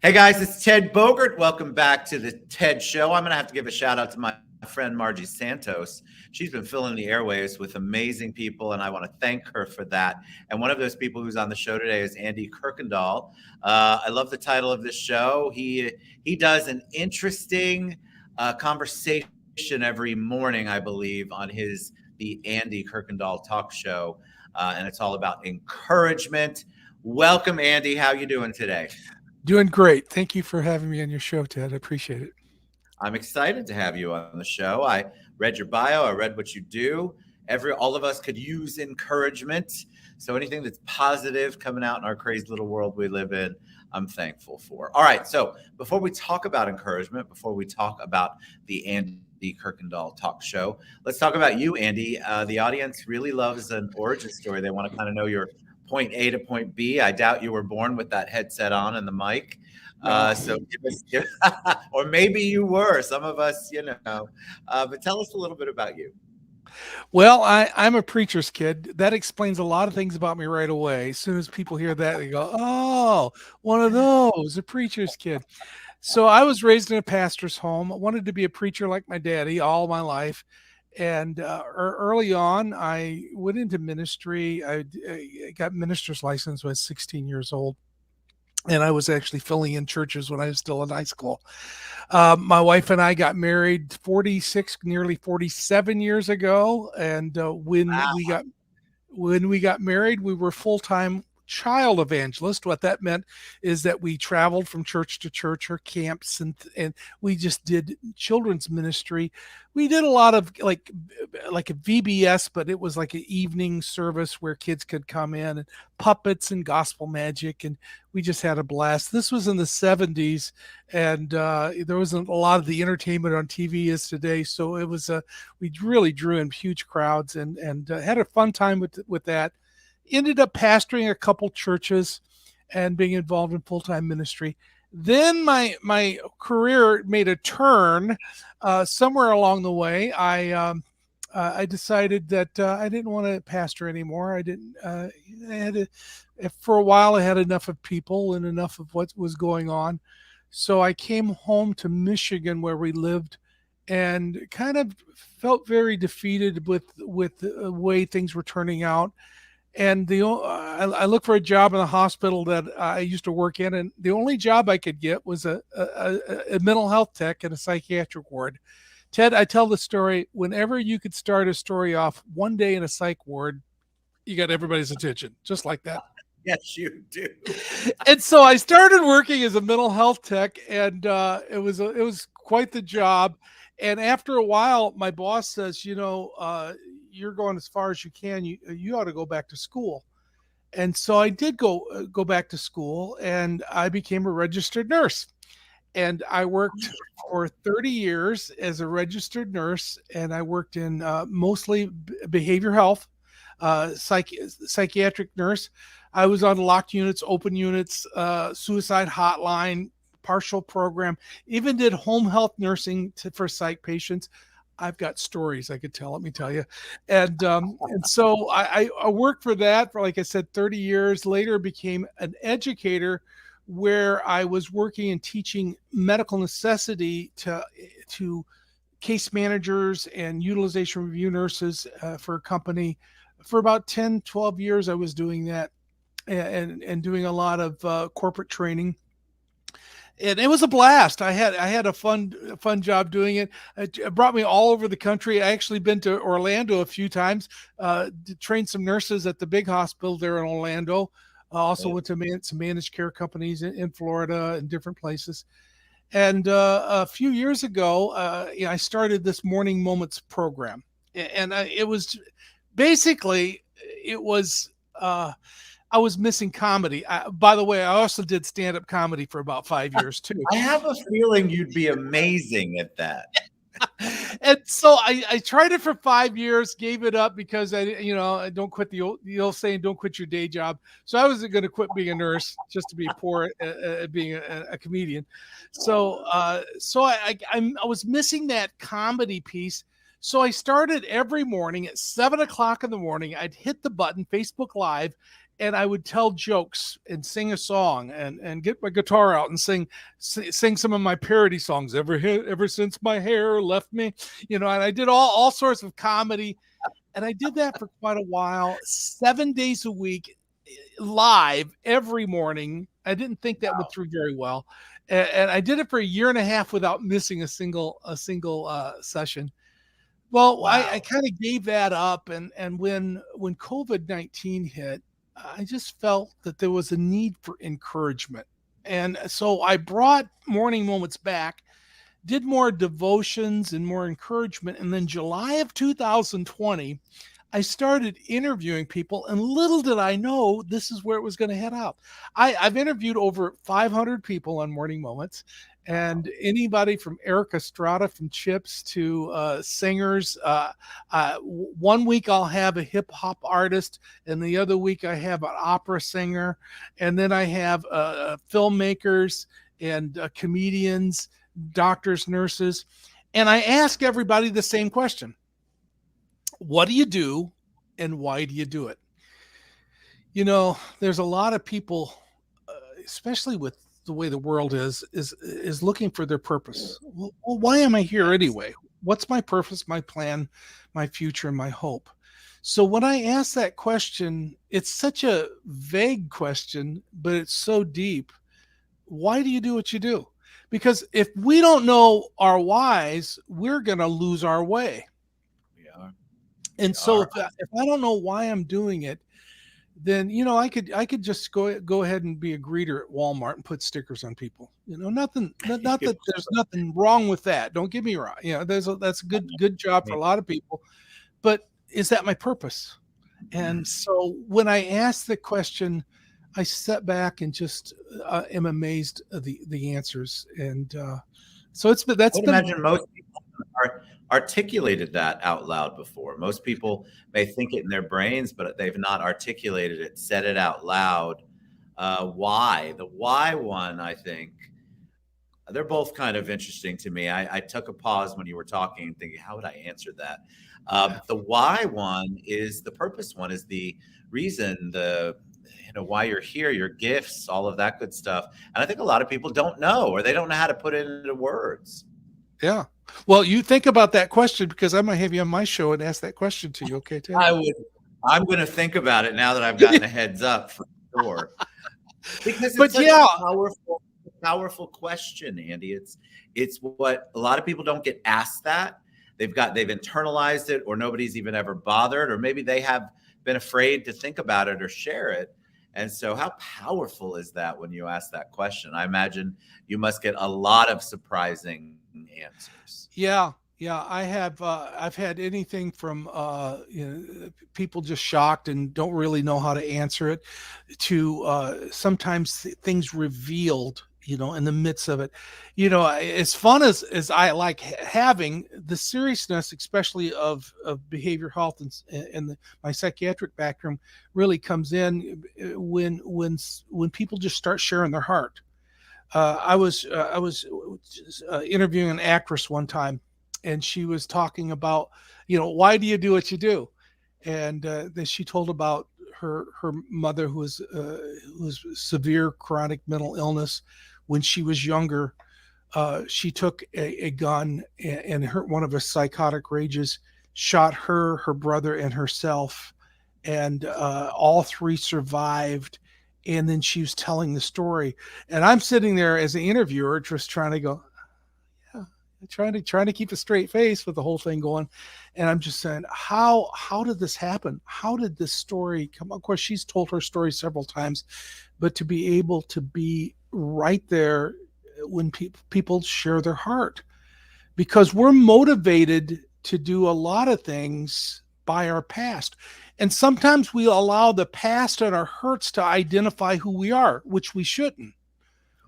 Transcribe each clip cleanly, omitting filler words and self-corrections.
Hey guys, it's Ted Bogert. Welcome back to the TED Show. I'm going to have to give a shout out to my friend Margie Santos. She's been filling the airwaves with amazing people, and I want to thank her for that. And one of those people who's on the show today is Andy Kirkendall. I love the title of this show. He does an interesting conversation every morning, I believe, on the Andy Kirkendall Talk Show, and it's all about encouragement. Welcome, Andy. How you doing today? Doing great. Thank you for having me on your show, Ted. I appreciate it. I'm excited to have you on the show. I read your bio. I read what you do. All of us could use encouragement. So anything that's positive coming out in our crazy little world we live in, I'm thankful for. All right. So before we talk about encouragement, before we talk about the Andy Kirkendall Talk Show, let's talk about you, Andy. The audience really loves an origin story. They want to kind of know your point A to point B. I doubt you were born with that headset on and the mic. So or maybe you were. Some of us, but tell us a little bit about you. Well, I'm a preacher's kid. That explains a lot of things about me right away. As soon as people hear that, they go, oh, one of those, a preacher's kid. So I was raised in a pastor's home. I wanted to be a preacher like my daddy all my life. And early on, I went into ministry. I got minister's license when I was 16 years old. And I was actually filling in churches when I was still in high school. My wife and I got married 46, nearly 47 years ago. And when we got married, we were full-time child evangelist. What that meant is that we traveled from church to church or camps, and we just did children's ministry. We did a lot of like a VBS, but it was like an evening service where kids could come in, and puppets and gospel magic, and we just had a blast. This was in the 70s, and there wasn't a lot of the entertainment on TV as today, so it was we really drew in huge crowds and had a fun time with that. Ended up pastoring a couple churches and being involved in full-time ministry. Then my career made a turn somewhere along the way. I decided that I didn't want to pastor anymore. For a while I had enough of people and enough of what was going on. So I came home to Michigan where we lived and kind of felt very defeated with the way things were turning out. And I looked for a job in the hospital that I used to work in, and the only job I could get was a mental health tech in a psychiatric ward. Ted, I tell the story, whenever you could start a story off one day in a psych ward, you got everybody's attention, just like that. Yes, you do. And so I started working as a mental health tech, and it was quite the job. And after a while, my boss says, you're going as far as you can. You ought to go back to school. And so I did go back to school, and I became a registered nurse. And I worked for 30 years as a registered nurse, and I worked in mostly behavioral health, psychiatric nurse. I was on locked units, open units, suicide hotline, partial program, even did home health nursing for psych patients. I've got stories I could tell, let me tell you. And so I worked for that for, like I said, 30 years. Later became an educator where I was working and teaching medical necessity to case managers and utilization review nurses for a company. For about 10, 12 years, I was doing that and doing a lot of corporate training. And it was a blast. I had a fun job doing it. It brought me all over the country. I actually been to Orlando a few times, to train some nurses at the big hospital there in Orlando. Also went to some managed care companies in Florida and different places. And a few years ago, I started this Morning Moments program. And it was basically, I was missing comedy. By the way, I also did stand-up comedy for about 5 years too. I have a feeling you'd be amazing at that. And so I tried it for 5 years, gave it up because I don't quit the old saying, don't quit your day job. So I wasn't going to quit being a nurse just to be poor at being a comedian. So I was missing that comedy piece. So I started every morning at 7 o'clock in the morning. I'd hit the button, Facebook Live, and I would tell jokes and sing a song and get my guitar out and sing some of my parody songs. Ever since my hair left me, and I did all sorts of comedy, and I did that for quite a while, 7 days a week, live every morning. I didn't think that went through very well, and I did it for a year and a half without missing a single session. Well, Wow. I kind of gave that up, and when COVID-19 hit, I just felt that there was a need for encouragement, and so I brought Morning Moments back, did more devotions and more encouragement, and then July of 2020, I started interviewing people, and little did I know this is where it was going to head out. I've interviewed over 500 people on Morning Moments, and anybody from Eric Estrada from Chips to singers. 1 week I'll have a hip hop artist, and the other week I have an opera singer, and then I have filmmakers and comedians, doctors, nurses, and I ask everybody the same question. What do you do, and why do you do it? There's a lot of people, especially with the way the world is looking for their purpose. Well, why am I here anyway? What's my purpose, my plan, my future, and my hope? So when I ask that question, it's such a vague question, but it's so deep. Why do you do what you do? Because if we don't know our whys, we're going to lose our way. And so if I don't know why I'm doing it, then I could just go ahead and be a greeter at Walmart and put stickers on people. Not that there's nothing wrong with that. Don't get me wrong. That's a good job for a lot of people. But is that my purpose? And so when I ask the question, I step back and just am amazed at the answers. And so imagine most people are articulated that out loud before. Most people may think it in their brains, but they've not articulated it, said it out loud. Why? The why one, I think, they're both kind of interesting to me. I took a pause when you were talking and thinking, how would I answer that? The why one is the purpose one, is the reason, why you're here, your gifts, all of that good stuff. And I think a lot of people don't know, or they don't know how to put it into words. Yeah. Well, you think about that question, because I might have you on my show and ask that question to you. Okay, Tim? I would. I'm going to think about it now that I've gotten a heads up for sure. Because it's a powerful question, Andy. It's what a lot of people don't get asked that. They've internalized it, or nobody's even ever bothered, or maybe they have been afraid to think about it or share it. And so how powerful is that when you ask that question? I imagine you must get a lot of surprising answers. Yeah. I have. I've had anything from people just shocked and don't really know how to answer it, to sometimes things revealed, in the midst of it. As fun as I like having, the seriousness, especially of behavioral health and my psychiatric background, really comes in when people just start sharing their heart. I was interviewing an actress one time, and she was talking about, why do you do what you do? And then she told about her mother, who was severe chronic mental illness. When she was younger, she took a gun, and one of her psychotic rages shot her brother, and herself, and all three survived. And then she was telling the story, and I'm sitting there as an interviewer, just trying to go, yeah, trying to keep a straight face with the whole thing going. And I'm just saying, how did this happen? How did this story come? Of course, she's told her story several times, but to be able to be right there when people share their heart, because we're motivated to do a lot of things by our past. And sometimes we allow the past and our hurts to identify who we are, which we shouldn't.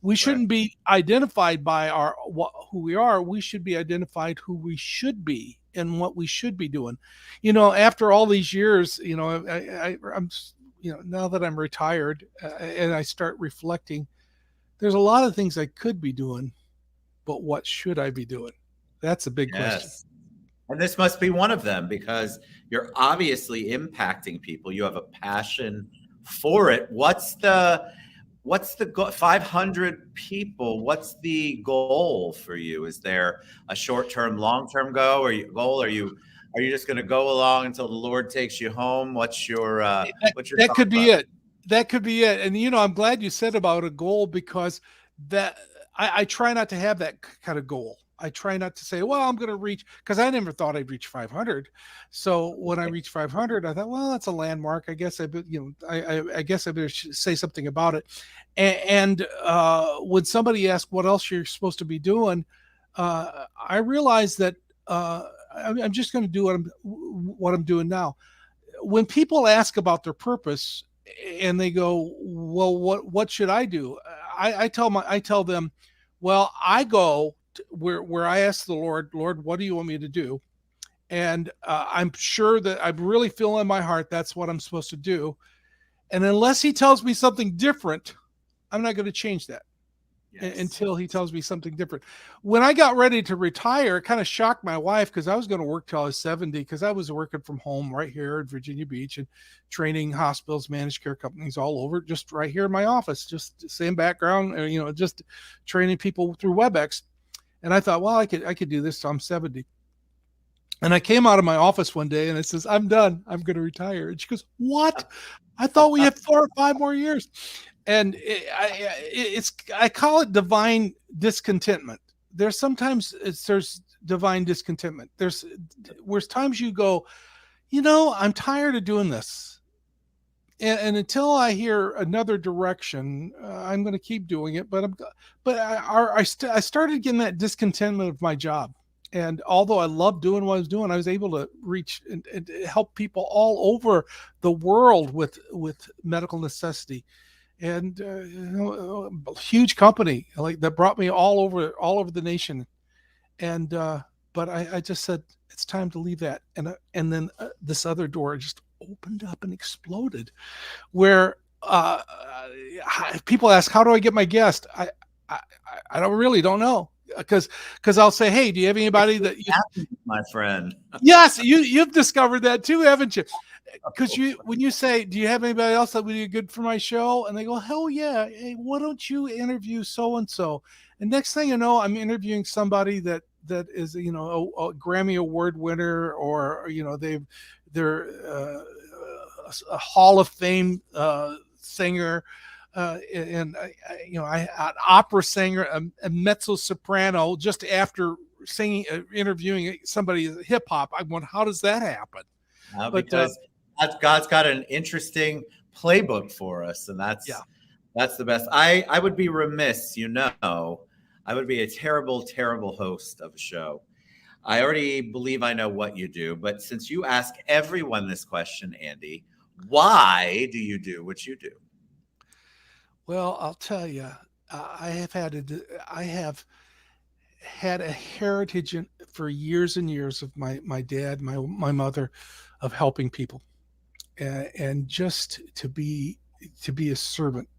We shouldn't be identified by who we are. We should be identified who we should be and what we should be doing. After all these years, I'm now that I'm retired, and I start reflecting, there's a lot of things I could be doing, but what should I be doing? That's a big question. And this must be one of them, because you're obviously impacting people. You have a passion for it. What's the 500 people? What's the goal for you? Is there a short-term, long-term goal? Are you just going to go along until the Lord takes you home? What's your that could be it. That could be it. And I'm glad you said about a goal, because that I try not to have that kind of goal. I try not to say, well, I'm going to reach, because I never thought I'd reach 500. So when I reached 500, I thought, well, that's a landmark. I guess I guess I better say something about it. And when somebody asks what else you're supposed to be doing, I realized that I'm just going to do what I'm doing now. When people ask about their purpose and they go, well, what should I do? I tell them, well, I go where I ask the Lord, what do you want me to do? And I'm sure that I really feel in my heart that's what I'm supposed to do. And unless he tells me something different, I'm not going to change that. Yes. Until he tells me something different. When I got ready to retire, it kind of shocked my wife, because I was going to work till I was 70, because I was working from home right here at Virginia Beach and training hospitals, managed care companies all over, just right here in my office, just same background, just training people through WebEx. And I thought, well, I could do this till I'm 70. And I came out of my office one day and it says, I'm done. I'm going to retire. And she goes, what? I thought we had 4 or 5 more years. And I call it divine discontentment. There's divine discontentment. There's times you go, I'm tired of doing this. And until I hear another direction, I'm going to keep doing it. But I started getting that discontentment of my job. And although I loved doing what I was doing, I was able to reach and help people all over the world with medical necessity. And a huge company like that brought me all over the nation. And but I just said, it's time to leave that. And then this other door just opened up and exploded, where people ask, how do I get my guest? I don't know. Because I'll say, hey, do you have anybody that my friend? Yes, you've discovered that too, haven't you? Because when you say, do you have anybody else that would be good for my show? And they go, hell yeah. Hey, why don't you interview so-and-so? And next thing you know, I'm interviewing somebody that is, a Grammy Award winner, or, they're a Hall of Fame singer, and an opera singer, a mezzo soprano, just after interviewing somebody hip hop. I went, how does that happen? Because God's got an interesting playbook for us, and that's the best. I would be remiss, I would be a terrible, terrible host of a show. I already believe I know what you do, but since you ask everyone this question, Andy, why do you do what you do? Well, I'll tell you, I have had a heritage for years and years of my dad, my mother, of helping people, and just to be a servant.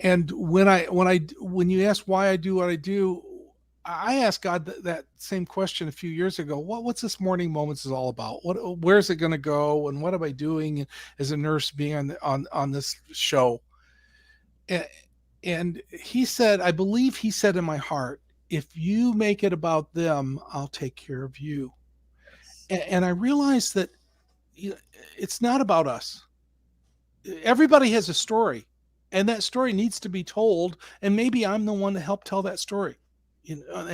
And when you ask why I do what I do, I asked God that same question a few years ago. What's this Morning Moments is all about? Where's it going to go? And what am I doing as a nurse being on this show? And he said, I believe he said in my heart, if you make it about them, I'll take care of you. And I realized that it's not about us. Everybody has a story, and that story needs to be told. And maybe I'm the one to help tell that story,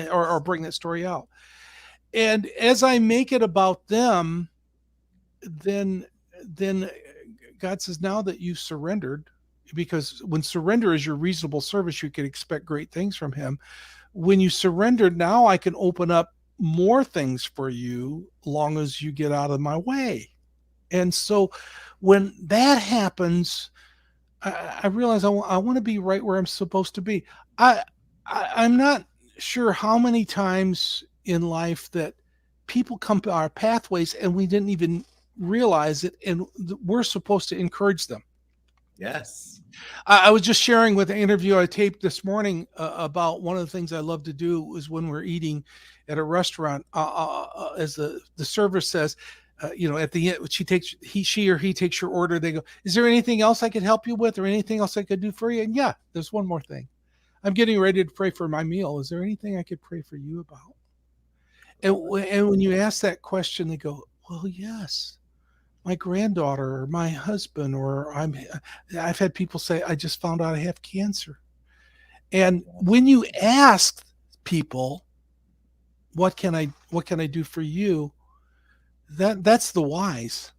or bring that story out. And as I make it about them, then God says, now that you've surrendered, because when surrender is your reasonable service, you can expect great things from him. When you surrender, now I can open up more things for you, long as you get out of my way. And so when that happens, I realize I want to be right where I'm supposed to be. I'm not sure how many times in life that people come to our pathways and we didn't even realize it, and we're supposed to encourage them. Yes. I was just sharing with an interview I taped this morning about one of the things I love to do is when we're eating at a restaurant, as the server says, at the end, she or he takes your order. They go, is there anything else I could help you with or anything else I could do for you? And yeah, there's one more thing. I'm getting ready to pray for my meal. Is there anything I could pray for you about? And when you ask that question, they go, well, yes, my granddaughter or my husband, or I've had people say, I just found out I have cancer. And when you ask people, what can I do for you? That's the wise,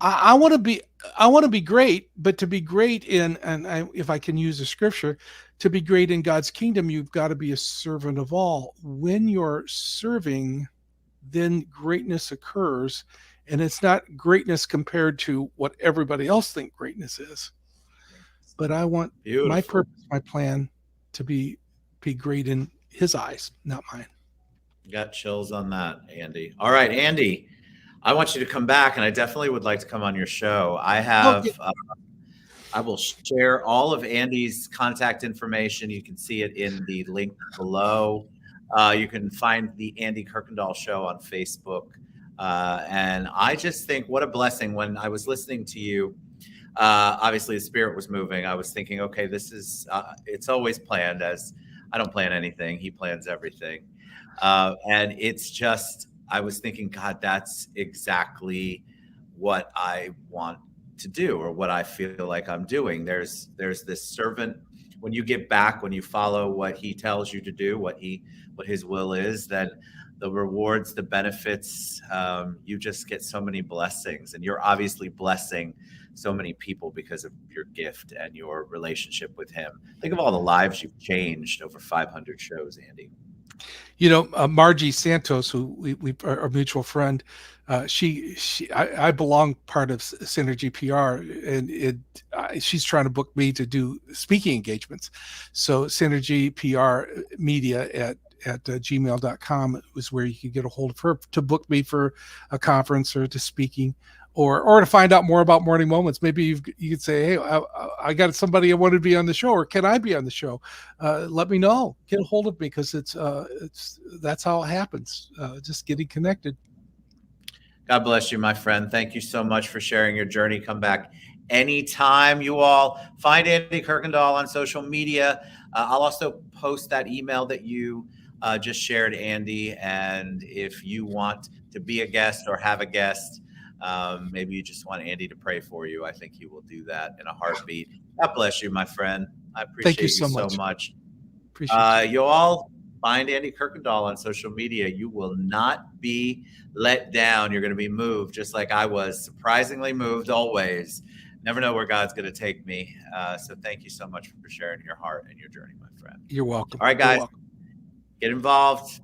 I want to be great, but to be great if I can use the scripture, to be great in God's kingdom, you've got to be a servant of all. When you're serving, then greatness occurs, and it's not greatness compared to what everybody else think greatness is. But I want my purpose, my plan to be great in his eyes, not mine. Got chills on that, Andy. All right, Andy, I want you to come back, and I definitely would like to come on your show. I will share all of Andy's contact information. You can see it in the link below. You can find the Andy Kirkendall Show on Facebook. And I just think what a blessing. When I was listening to you, obviously the spirit was moving. I was thinking, okay, this is, it's always planned, as I don't plan anything. He plans everything. And it's just, I was thinking, God, that's exactly what I want to do, or what I feel like I'm doing. There's this servant, when you get back, when you follow what he tells you to do, what his will is, then the rewards, the benefits, you just get so many blessings, and you're obviously blessing so many people because of your gift and your relationship with him. Think of all the lives you've changed over 500 shows, Andy. Margie Santos, who we our mutual friend, I belong part of Synergy PR, and she's trying to book me to do speaking engagements. So Synergy PR Media at gmail.com is where you can get a hold of her to book me for a conference or to speaking, or to find out more about Morning Moments. Maybe you could say, hey, I got somebody I want to be on the show, or can I be on the show? Let me know. Get a hold of me, because that's how it happens. Just getting connected. God bless you, my friend. Thank you so much for sharing your journey. Come back anytime. You all find Andy Kirkendall on social media. I'll also post that email that you just shared, Andy. And if you want to be a guest or have a guest, maybe you just want Andy to pray for you, I think he will do that in a heartbeat. God bless you, my friend. I appreciate you so much. Appreciate you all. Find Andy Kirkendall on social media. You will not be let down. You're going to be moved, just like I was, surprisingly moved always. Never know where God's going to take me. So thank you so much for sharing your heart and your journey, my friend. You're welcome. All right, guys, get involved.